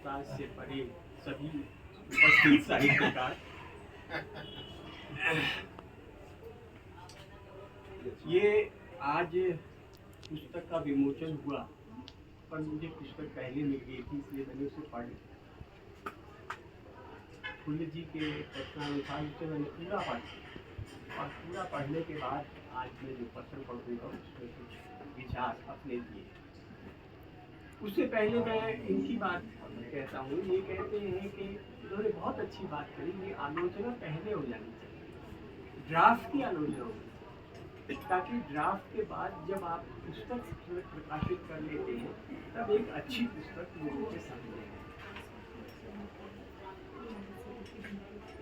मुमताज से परे सभी उपस्थित साहित्यकार, ये आज पुस्तक का विमोचन हुआ, पर मुझे पुस्तक पहले मिल गई थी इसलिए मैंने उसे पढ़ लिया। फुल्ल जी के कथनानुसार उसे मैंने पूरा पढ़ा और पूरा पढ़ने के बाद आज मैं जो पत्र पढ़ूंगा उसमें कुछ विचार अपने लिए। उससे पहले मैं इनकी बात कहता हूँ। ये कहते हैं कि उन्होंने बहुत अच्छी बात करी, ये आलोचना पहले हो जानी चाहिए, ड्राफ्ट की आलोचना हो, ताकि ड्राफ्ट के बाद जब आप पुस्तक प्रकाशित कर लेते हैं तब एक अच्छी पुस्तक लोगों के सामने है।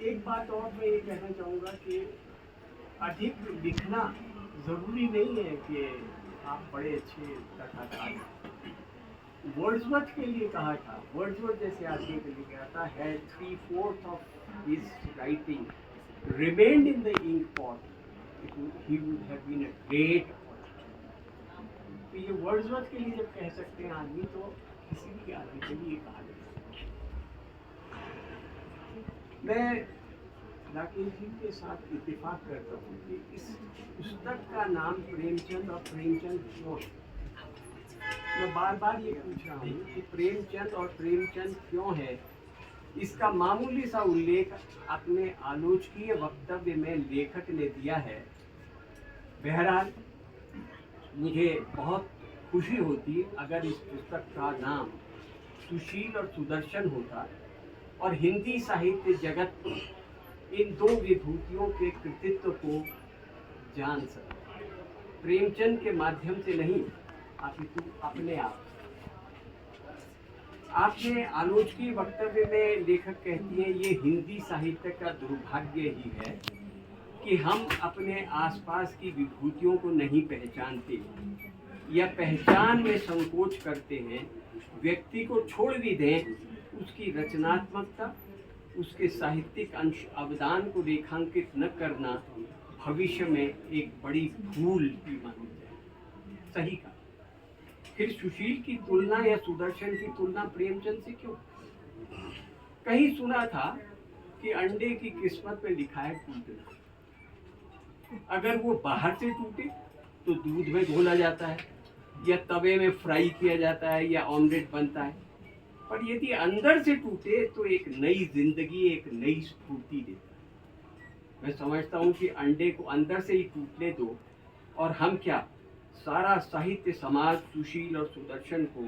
एक बात और मैं ये कहना चाहूँगा कि अधिक लिखना जरूरी नहीं है कि आप बड़े अच्छे कथाकार। वर्ड्सवर्थ के लिए कहा था, वर्ड्सवर्थ जैसे आदमी के लिए कहता है 3/4 of his writing remained in the ink pot, he would have been a great author। तो ये वर्ड्सवर्थ के लिए जब कह सकते हैं आदमी, तो किसी भी आदमी के लिए कहा जाता है। मैं राकेश जी के साथ इत्तेफाक करता हूँ कि इस पुस्तक का नाम प्रेमचंद और प्रेमचंद क्यों है। मैं बार बार ये पूछ रहा हूँ कि प्रेमचंद और प्रेमचंद क्यों है। इसका मामूली सा उल्लेख अपने आलोचकीय वक्तव्य में लेखक ने दिया है। बहरहाल मुझे बहुत खुशी होती अगर इस पुस्तक का नाम सुशील और सुदर्शन होता और हिंदी साहित्य जगत इन दो विभूतियों के कृतित्व को जान सके, प्रेमचंद के माध्यम से नहीं अपितु अपने आप। आपने आलोचकीय वक्तव्य में लेखक कहती हैं, ये हिंदी साहित्य का दुर्भाग्य ही है कि हम अपने आसपास की विभूतियों को नहीं पहचानते या पहचान में संकोच करते हैं। व्यक्ति को छोड़ भी दें, उसकी रचनात्मकता, उसके साहित्यिक अंश अवदान को रेखांकित न करना भविष्य में एक बड़ी भूल की मानी जाए। सही कहा। फिर सुशील की तुलना या सुदर्शन की तुलना प्रेमचंद से क्यों? कहीं सुना था कि अंडे की किस्मत में लिखा है टूटना। अगर वो बाहर से टूटे तो दूध में घोला जाता है या तवे में फ्राई किया जाता है या ऑमलेट बनता है, पर यदि अंदर से टूटे तो एक नई जिंदगी, एक नई स्फूर्ति देता है। मैं समझता हूँ कि अंडे को अंदर से ही टूटने दो और हम क्या, सारा साहित्य समाज सुशील और सुदर्शन को,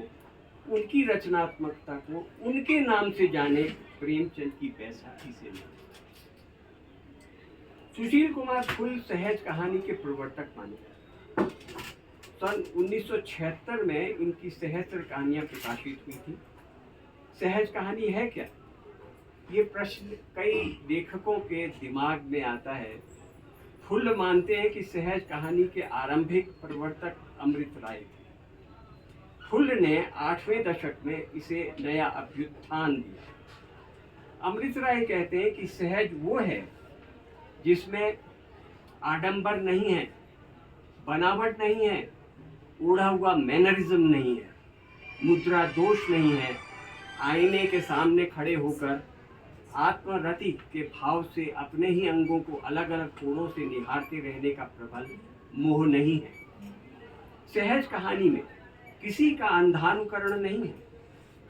उनकी रचनात्मकता को उनके नाम से जाने, प्रेमचंद की बैसाखी से नहीं। सुशील कुमार फुल सहज कहानी के प्रवर्तक माने जाते हैं। सन 1976 में इनकी सहस्त्र कहानियां प्रकाशित हुई थी। सहज कहानी है क्या? ये प्रश्न कई लेखकों के दिमाग में आता है। फुल मानते हैं कि सहज कहानी के आरंभिक प्रवर्तक अमृत राय थे। फुल ने 8वें दशक में इसे नया अभ्युत्थान दिया। अमृत राय कहते हैं कि सहज वो है जिसमें आडंबर नहीं है, बनावट नहीं है, ओढ़ा हुआ मैनरिज्म नहीं है, मुद्रा दोष नहीं है, आईने के सामने खड़े होकर आत्मरति के भाव से अपने ही अंगों को अलग अलग कोणों से निहारते रहने का प्रबल मोह नहीं है। सहज कहानी में किसी का अंधानुकरण नहीं है।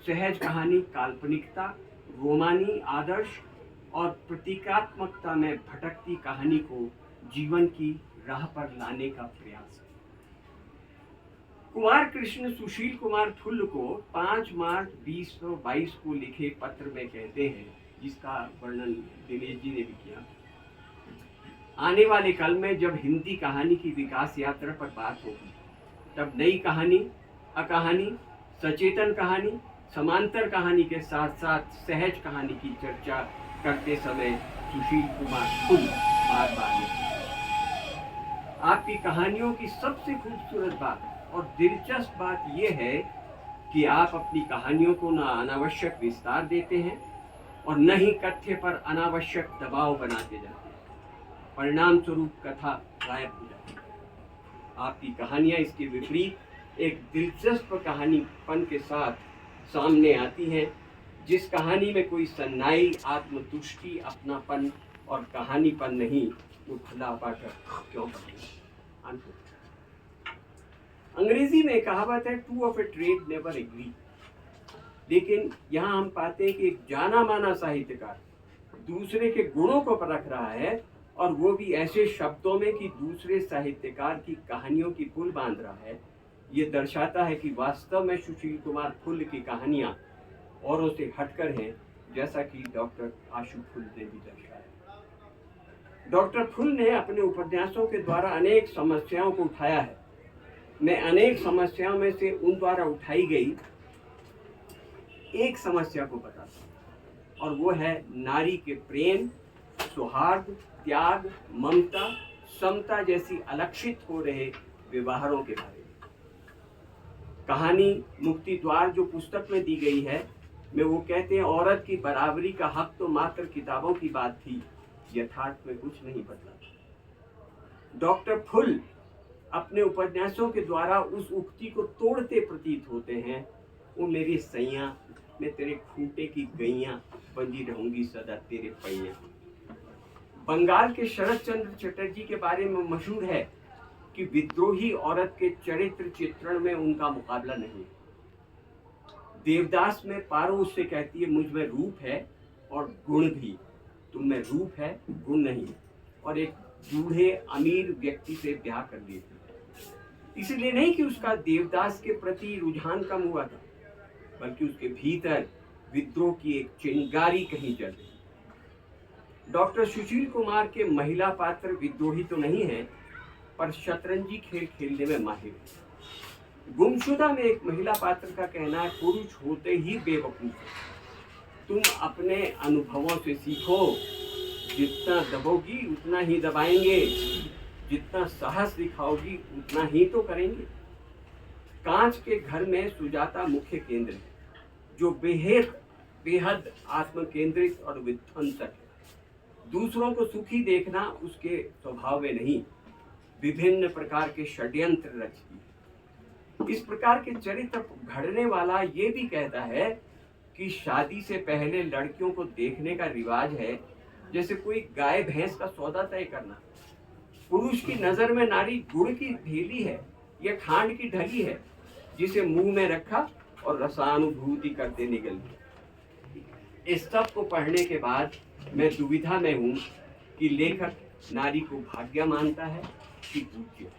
सहज कहानी काल्पनिकता, रोमानी आदर्श और प्रतीकात्मकता में भटकती कहानी को जीवन की राह पर लाने का प्रयास है। कुमार कृष्ण सुशील कुमार फुल को 5 मार्च 2022 को लिखे पत्र में कहते हैं, जिसका वर्णन दिनेश जी ने भी किया, आने वाले कल में जब हिंदी कहानी की विकास यात्रा पर बात होगी, तब नई कहानी, अकहानी, सचेतन कहानी, समांतर कहानी के साथ साथ सहज कहानी की चर्चा करते समय सुशील कुमार फुल बार बार आपकी कहानियों की सबसे खूबसूरत बात और दिलचस्प बात यह है कि आप अपनी कहानियों को न अनावश्यक विस्तार देते हैं और न ही कथ्य पर अनावश्यक दबाव बनाते जाते हैं। परिणाम स्वरूप कथा गायब हो जाती है। आपकी कहानियाँ इसके विपरीत एक दिलचस्प कहानीपन के साथ सामने आती हैं, जिस कहानी में कोई सन्नाई, आत्मतुष्टि, अपनापन और कहानीपन नहीं, वो भला पाठक क्यों पढ़े। अंग्रेजी में कहावत है, two of a trade never agree. लेकिन यहाँ हम पाते हैं कि एक जाना माना साहित्यकार दूसरे के गुणों को परख रहा है, और वो भी ऐसे शब्दों में कि दूसरे साहित्यकार की कहानियों की पुल बांध रहा है। ये दर्शाता है कि वास्तव में सुशील कुमार फुल की कहानियाँ औरों से हटकर हैं, जैसा कि डॉक्टर आशु फुल ने भी दर्शाया। डॉक्टर फुल ने अपने उपन्यासों के द्वारा अनेक समस्याओं को उठाया है। मैं अनेक समस्याओं में से उन द्वारा उठाई गई एक समस्या को बताता हूँ, और वो है नारी के प्रेम, सौहार्द, त्याग, ममता, समता जैसी अलक्षित हो रहे व्यवहारों के बारे में। कहानी मुक्ति द्वार जो पुस्तक में दी गई है, में वो कहते हैं, औरत की बराबरी का हक तो मात्र किताबों की बात थी, यथार्थ में कुछ नहीं बदला। डॉक्टर फुल अपने उपन्यासों के द्वारा उस उक्ति को तोड़ते प्रतीत होते हैं। वो मेरी सैया, मैं तेरे खूंटे की गैया, बंधी रहूंगी सदा तेरे पैया। बंगाल के शरद चंद्र चटर्जी के बारे में मशहूर है कि विद्रोही औरत के चरित्र चित्रण में उनका मुकाबला नहीं। देवदास में पारो उससे कहती है, मुझ में रूप है और गुण भी, तुम में रूप है, गुण नहीं, और एक बूढ़े अमीर व्यक्ति से ब्याह कर लेती है। इसलिए नहीं कि उसका देवदास के प्रति रुझान कम हुआ था, बल्कि उसके भीतर विद्रोह की एक चिंगारी कहीं जल रही। डॉक्टर सुशील कुमार के महिला पात्र विद्रोही तो नहीं है, पर शतरंजी खेल खेलने में माहिर है। गुमशुदा में एक महिला पात्र का कहना है, पुरुष होते ही बेवकूफ। तुम अपने अनुभवों से सीखो, जितना दबोगी उतना ही दबाएंगे, जितना साहस दिखाओगी उतना ही तो करेंगे। कांच के घर में सुजाता मुख्य केंद्र है, जो बेहद आत्म केंद्रित और विध्वंसक है। दूसरों को सुखी देखना उसके स्वभाव में नहीं, विभिन्न प्रकार के षड्यंत्र रचती है। इस प्रकार के चरित्र घड़ने वाला ये भी कहता है कि शादी से पहले लड़कियों को देखने का रिवाज है जैसे कोई गाय भैंस का सौदा तय करना। पुरुष की नजर में नारी गुड़ की ढेली है या खांड की ढली है, जिसे मुंह में रखा और रसानुभूति करते निकल गए। इस सब को पढ़ने के बाद मैं दुविधा में हूँ कि लेखक नारी को भाग्य मानता है कि पूज्य।